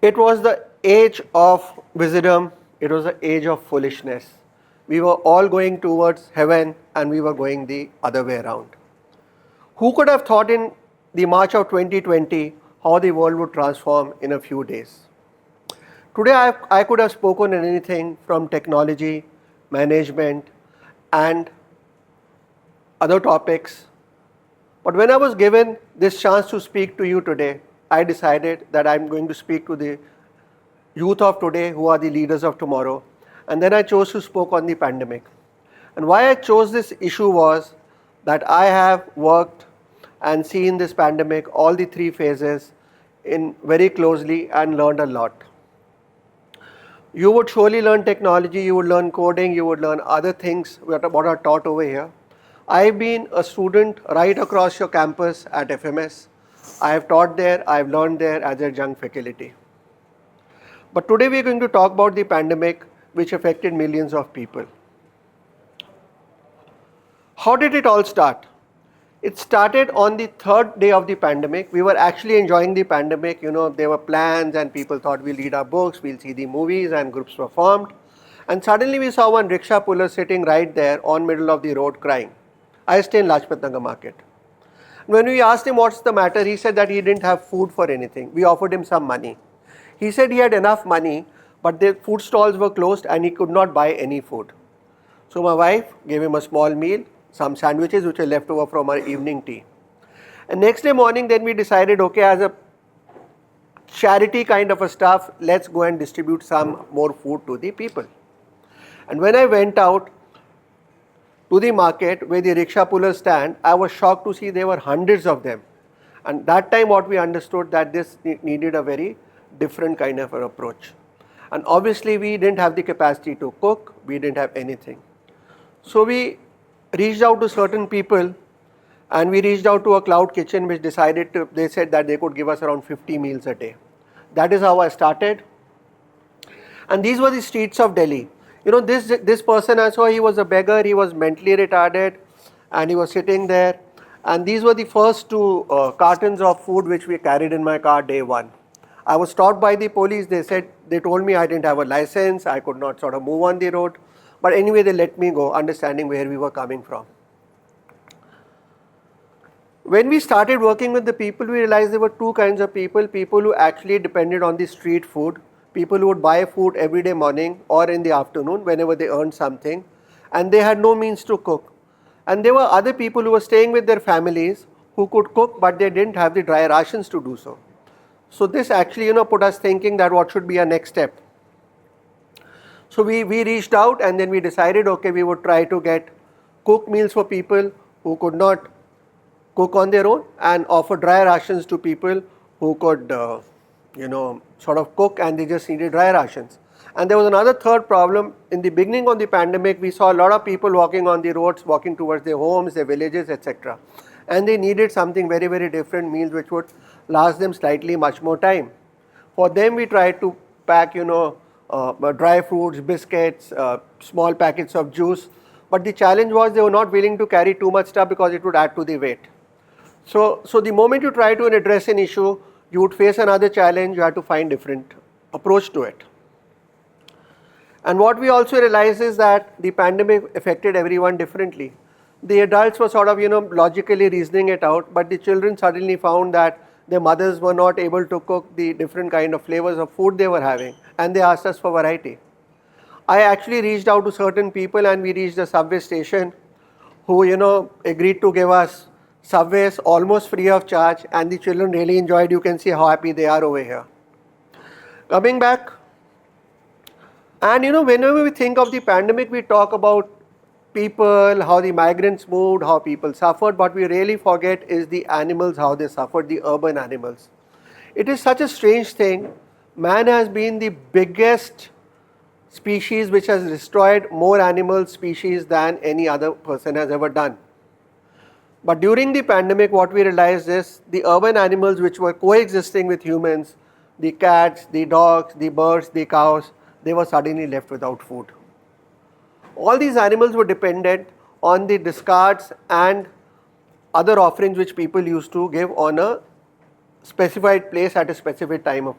It was the age of wisdom, it was the age of foolishness. We were all going towards heaven and we were going the other way around. Who could have thought in the March of 2020 how the world would transform in a few days? Today I could have spoken on anything from technology, management and other topics. But when I was given this chance to speak to you today, I decided that I'm going to speak to the youth of today who are the leaders of tomorrow. And then I chose to speak on the pandemic. And why I chose this issue was that I have worked and seen this pandemic, all the three phases, in very closely and learned a lot. You would surely learn technology, you would learn coding, you would learn other things what are taught over here. I've been a student right across your campus at FMS. I have taught there, I've learned there as a young faculty. But today we're going to talk about the pandemic which affected millions of people. How did it all start? It started on the third day of the pandemic. We were actually enjoying the pandemic. There were plans and people thought we'll read our books, we'll see the movies, and groups were formed. And suddenly we saw one rickshaw puller sitting right there on middle of the road crying. I stay in Lajpat Nagar market. When we asked him what's the matter, he said that he didn't have food for anything. We offered him some money. He said he had enough money, but the food stalls were closed and he could not buy any food. So my wife gave him a small meal, some sandwiches which were left over from our evening tea. And next day morning then we decided, okay, as a charity kind of a stuff, let's go and distribute some more food to the people. And when I went out to the market where the rickshaw pullers stand, I was shocked to see there were hundreds of them. And that time what we understood that this needed a very different kind of an approach. And obviously we didn't have the capacity to cook, we didn't have anything. So we reached out to certain people and we reached out to a cloud kitchen which they said that they could give us around 50 meals a day. That is how I started. And these were the streets of Delhi. This person I saw, he was a beggar, he was mentally retarded and he was sitting there. And these were the first two cartons of food which we carried in my car day one. I was stopped by the police. They told me I didn't have a license, I could not sort of move on the road. But anyway, they let me go, understanding where we were coming from. When we started working with the people, we realized there were two kinds of people who actually depended on the street food, people who would buy food every day morning or in the afternoon whenever they earned something, and they had no means to cook. And there were other people who were staying with their families who could cook, but they didn't have the dry rations to do so. So this actually, put us thinking that what should be our next step. So we reached out and then we decided, okay, we would try to get cooked meals for people who could not cook on their own and offer dry rations to people who could, sort of cook and they just needed dry rations. And there was another third problem. In the beginning of the pandemic, we saw a lot of people walking on the roads, walking towards their homes, their villages, etc. And they needed something very, very different, meals which would last them slightly much more time. For them, we tried to pack, dry fruits, biscuits, small packets of juice. But the challenge was they were not willing to carry too much stuff because it would add to the weight. So the moment you try to address an issue, you would face another challenge, you have to find different approach to it. And what we also realized is that the pandemic affected everyone differently. The adults were sort of, logically reasoning it out, but the children suddenly found that their mothers were not able to cook the different kind of flavors of food they were having, and they asked us for variety. I actually reached out to certain people and we reached the subway station who, agreed to give us subways almost free of charge, and the children really enjoyed. You can see how happy they are over here. Coming back, and whenever we think of the pandemic, we talk about people, how the migrants moved, how people suffered, but we really forget is the animals, how they suffered, the urban animals. It is such a strange thing. Man has been the biggest species which has destroyed more animal species than any other person has ever done. But during the pandemic, what we realized is the urban animals which were coexisting with humans, the cats, the dogs, the birds, the cows, they were suddenly left without food. All these animals were dependent on the discards and other offerings which people used to give on a specified place at a specific time.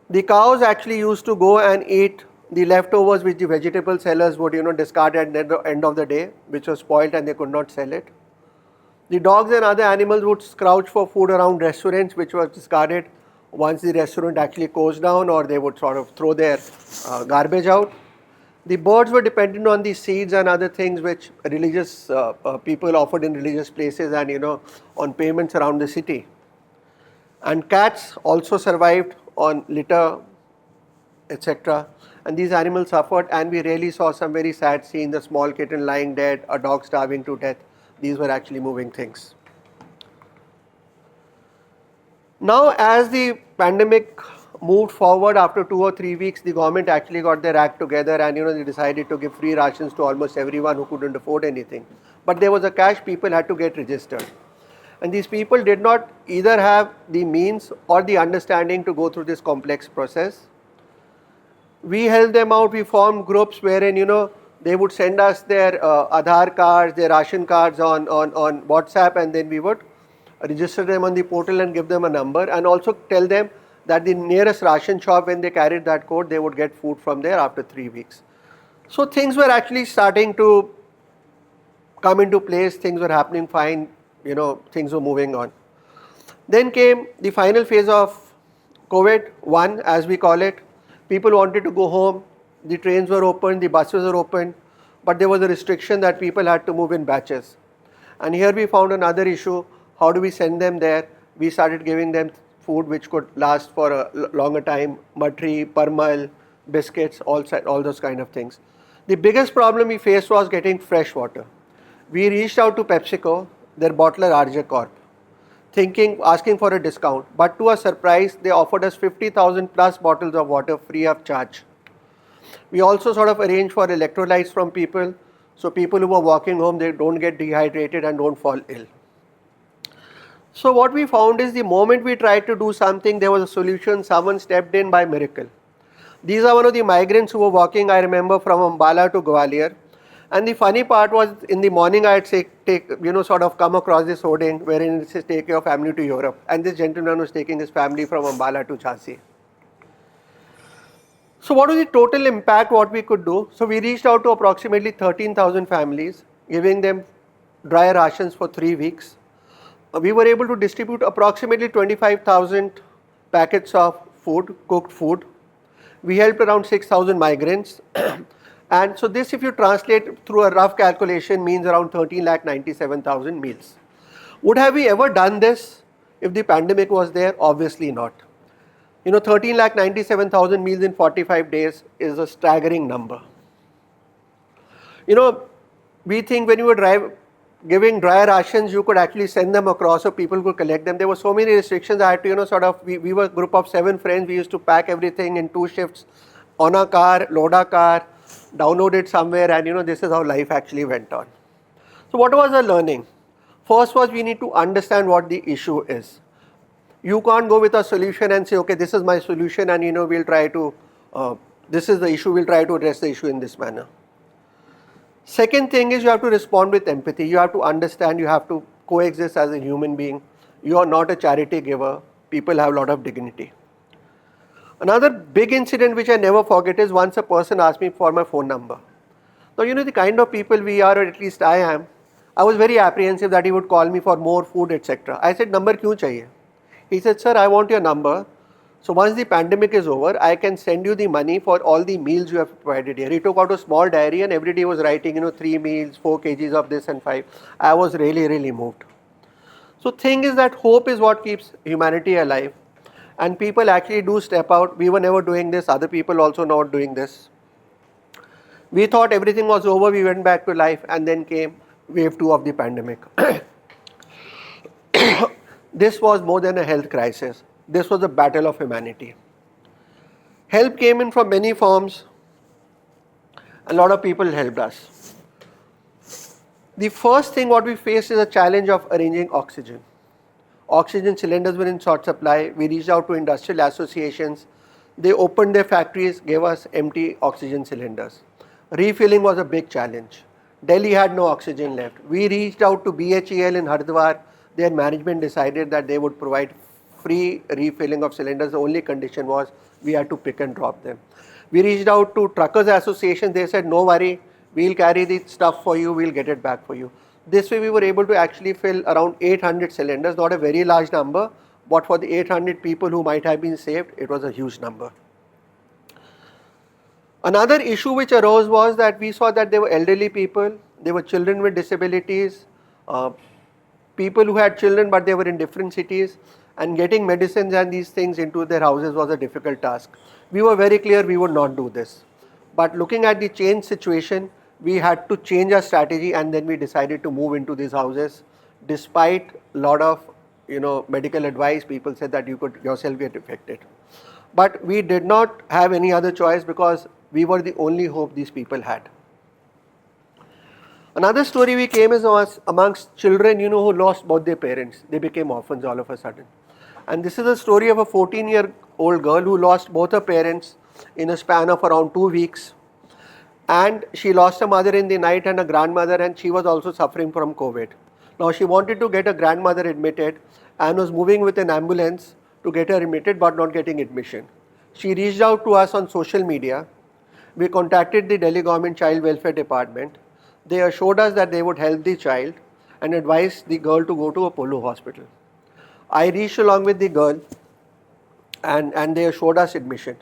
The cows actually used to go and eat the leftovers which the vegetable sellers would discard at the end of the day, which was spoiled and they could not sell it. The dogs and other animals would crouch for food around restaurants, which was discarded once the restaurant actually closed down, or they would sort of throw their garbage out. The birds were dependent on the seeds and other things which religious people offered in religious places and on payments around the city. And cats also survived on litter, etc. And these animals suffered, and we really saw some very sad scenes, a small kitten lying dead, a dog starving to death. These were actually moving things. Now, as the pandemic moved forward, after 2 or 3 weeks, the government actually got their act together and they decided to give free rations to almost everyone who couldn't afford anything. But there was a catch: people had to get registered. And these people did not either have the means or the understanding to go through this complex process. We helped them out. We formed groups wherein they would send us their Aadhaar cards, their ration cards on WhatsApp, and then we would register them on the portal and give them a number, and also tell them that the nearest ration shop, when they carried that code, they would get food from there after 3 weeks. So things were actually starting to come into place, things were happening fine, things were moving on. Then came the final phase of COVID-1, as we call it. People wanted to go home, the trains were open, the buses were open, but there was a restriction that people had to move in batches. And here we found another issue: how do we send them there? We started giving them food which could last for a longer time: matri, parmal, biscuits, all those kind of things. The biggest problem we faced was getting fresh water. We reached out to PepsiCo, their bottler RJ Corp, asking for a discount, but to our surprise, they offered us 50,000 plus bottles of water free of charge. We also sort of arranged for electrolytes from people, so people who are walking home, they don't get dehydrated and don't fall ill. So what we found is, the moment we tried to do something, there was a solution. Someone stepped in by miracle. These are one of the migrants who were walking, I remember, from Ambala to Gwalior. And the funny part was, in the morning I had sort of come across this hoarding wherein it says, "Take your family to Europe." And this gentleman was taking his family from Ambala to Jhansi. So what was the total impact, what we could do? So we reached out to approximately 13,000 families, giving them dry rations for 3 weeks. We were able to distribute approximately 25,000 packets of food, cooked food. We helped around 6,000 migrants. And so this, if you translate through a rough calculation, means around 13,97,000 meals. Would have we ever done this if the pandemic was there? Obviously not. 13,97,000 meals in 45 days is a staggering number. We think when you were giving dry rations, you could actually send them across so people could collect them. There were so many restrictions. I had to, we were a group of 7 friends. We used to pack everything in 2 shifts on a car, load a car, download it somewhere, and this is how life actually went on. So what was our learning? First was, we need to understand what the issue is. You can't go with a solution and say, okay, this is my solution, and we'll try to, this is the issue, we'll try to address the issue in this manner. Second thing is, you have to respond with empathy. You have to understand, you have to coexist as a human being. You are not a charity giver. People have a lot of dignity. Another big incident which I never forget is, once a person asked me for my phone number. Now, the kind of people we are, or at least I am, I was very apprehensive that he would call me for more food, etc. I said, "Number kyun chahiye?" He said, "Sir, I want your number. So once the pandemic is over, I can send you the money for all the meals you have provided here." He took out a small diary and every day was writing, 3 meals, 4 kgs of this and 5. I was really, really moved. So thing is that hope is what keeps humanity alive. And people actually do step out. We were never doing this. Other people also not doing this. We thought everything was over. We went back to life, and then came wave 2 of the pandemic. This was more than a health crisis. This was a battle of humanity. Help came in from many forms. A lot of people helped us. The first thing what we faced is a challenge of arranging oxygen. Oxygen cylinders were in short supply. We reached out to industrial associations. They opened their factories, gave us empty oxygen cylinders. Refilling was a big challenge. Delhi had no oxygen left. We reached out to BHEL in Haridwar. Their management decided that they would provide free refilling of cylinders. The only condition was we had to pick and drop them. We reached out to Truckers Association. They said, no worry, we'll carry the stuff for you, we'll get it back for you. This way we were able to actually fill around 800 cylinders, not a very large number, but for the 800 people who might have been saved, it was a huge number. Another issue which arose was that we saw that there were elderly people, there were children with disabilities, people who had children but they were in different cities, and getting medicines and these things into their houses was a difficult task. We were very clear we would not do this. But looking at the changed situation, we had to change our strategy, and then we decided to move into these houses. Despite a lot of medical advice, people said that you could yourself get affected. But we did not have any other choice because we were the only hope these people had. Another story we came is amongst children, who lost both their parents. They became orphans all of a sudden. And this is a story of a 14-year-old girl who lost both her parents in a span of around 2 weeks. And she lost her mother in the night and a grandmother, and she was also suffering from COVID. Now she wanted to get her grandmother admitted and was moving with an ambulance to get her admitted but not getting admission. She reached out to us on social media. We contacted the Delhi Government Child Welfare Department. They assured us that they would help the child and advised the girl to go to Apollo hospital. I reached along with the girl and they assured us admission.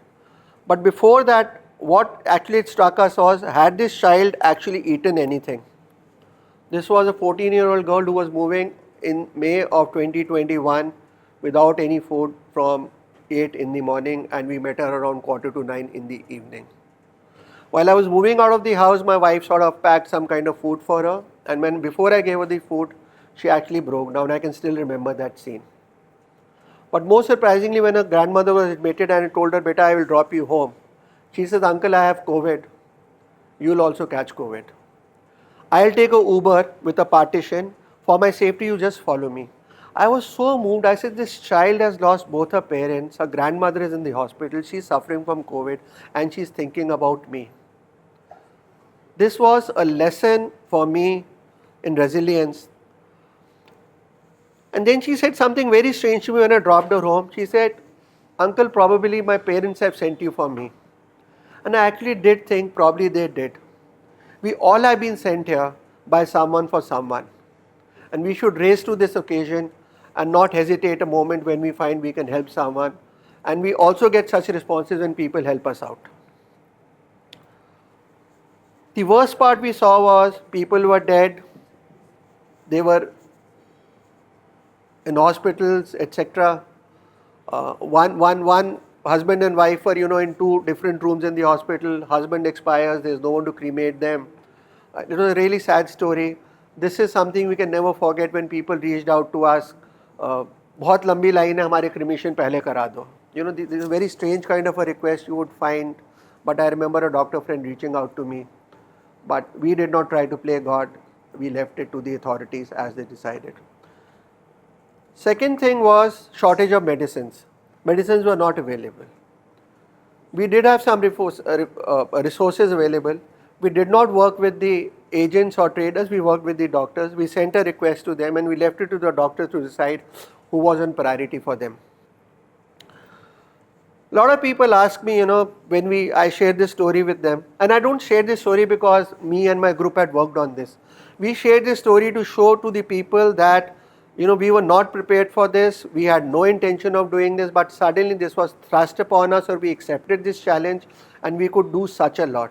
But before that, what actually struck us was, had this child actually eaten anything? This was a 14-year-old girl who was moving in May of 2021 without any food from 8 in the morning, and we met her around 8:45 in the evening. While I was moving out of the house, my wife sort of packed some kind of food for her, and before I gave her the food, she actually broke down. I can still remember that scene. But most surprisingly, when her grandmother was admitted and I told her, "Beta, I will drop you home," she says, "Uncle, I have COVID. You'll also catch COVID. I'll take a Uber with a partition. For my safety, you just follow me." I was so moved. I said, this child has lost both her parents. Her grandmother is in the hospital. She's suffering from COVID and she's thinking about me. This was a lesson for me in resilience. And then she said something very strange to me when I dropped her home. She said, "Uncle, probably my parents have sent you for me." And I actually did think probably they did. We all have been sent here by someone for someone. And we should raise to this occasion and not hesitate a moment when we find we can help someone. And we also get such responses when people help us out. The worst part we saw was people were dead. They were in hospitals, etc. One husband and wife were, in 2 different rooms in the hospital. Husband expires, there's no one to cremate them. It was a really sad story. This is something we can never forget when people reached out to us. बहुत लंबी line है, हमारे cremation पहले करा दो. This is a very strange kind of a request you would find. But I remember a doctor friend reaching out to me. But we did not try to play God. We left it to the authorities as they decided. Second thing was shortage of medicines. Medicines were not available. We did have some resources available. We did not work with the agents or traders, we worked with the doctors. We sent a request to them and we left it to the doctors to decide who was on priority for them. A lot of people ask me, when I share this story with them, and I don't share this story because me and my group had worked on this. We shared this story to show to the people that, we were not prepared for this, we had no intention of doing this, but suddenly this was thrust upon us, or we accepted this challenge and we could do such a lot.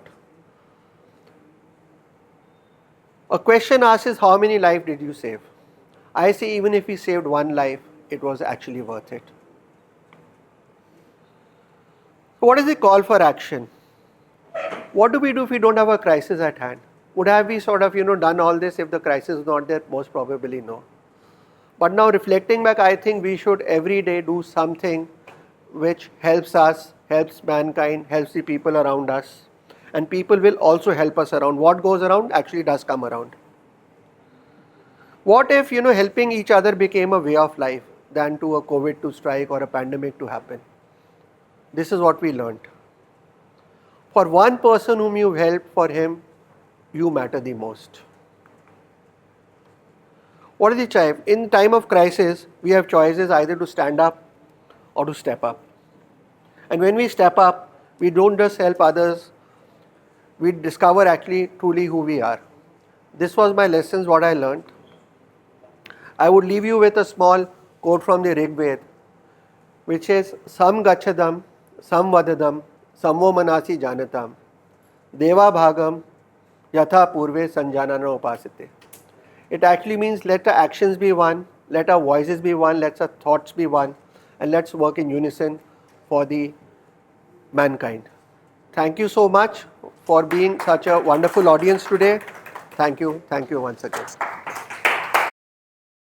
A question asked is, how many lives did you save? I say even if we saved one life, it was actually worth it. What is the call for action? What do we do if we don't have a crisis at hand? Would have we sort of, done all this if the crisis is not there? Most probably no. But now reflecting back, I think we should every day do something which helps us, helps mankind, helps the people around us. And people will also help us around. What goes around actually does come around. What if, helping each other became a way of life than to a COVID to strike or a pandemic to happen? This is what we learned. For one person whom you help, for him, you matter the most. What is the choice? In time of crisis, we have choices either to stand up or to step up. And when we step up, we don't just help others, we discover actually truly who we are. This was my lessons, what I learned. I would leave you with a small quote from the Rig Veda, which is Sam gachadam, sam vadadam, samvo manasi janatam, deva bhagam, yatha purve sanjanana upasite. It actually means let our actions be one, let our voices be one, let our thoughts be one, and let's work in unison for the mankind. Thank you so much for being such a wonderful audience today. Thank you once again.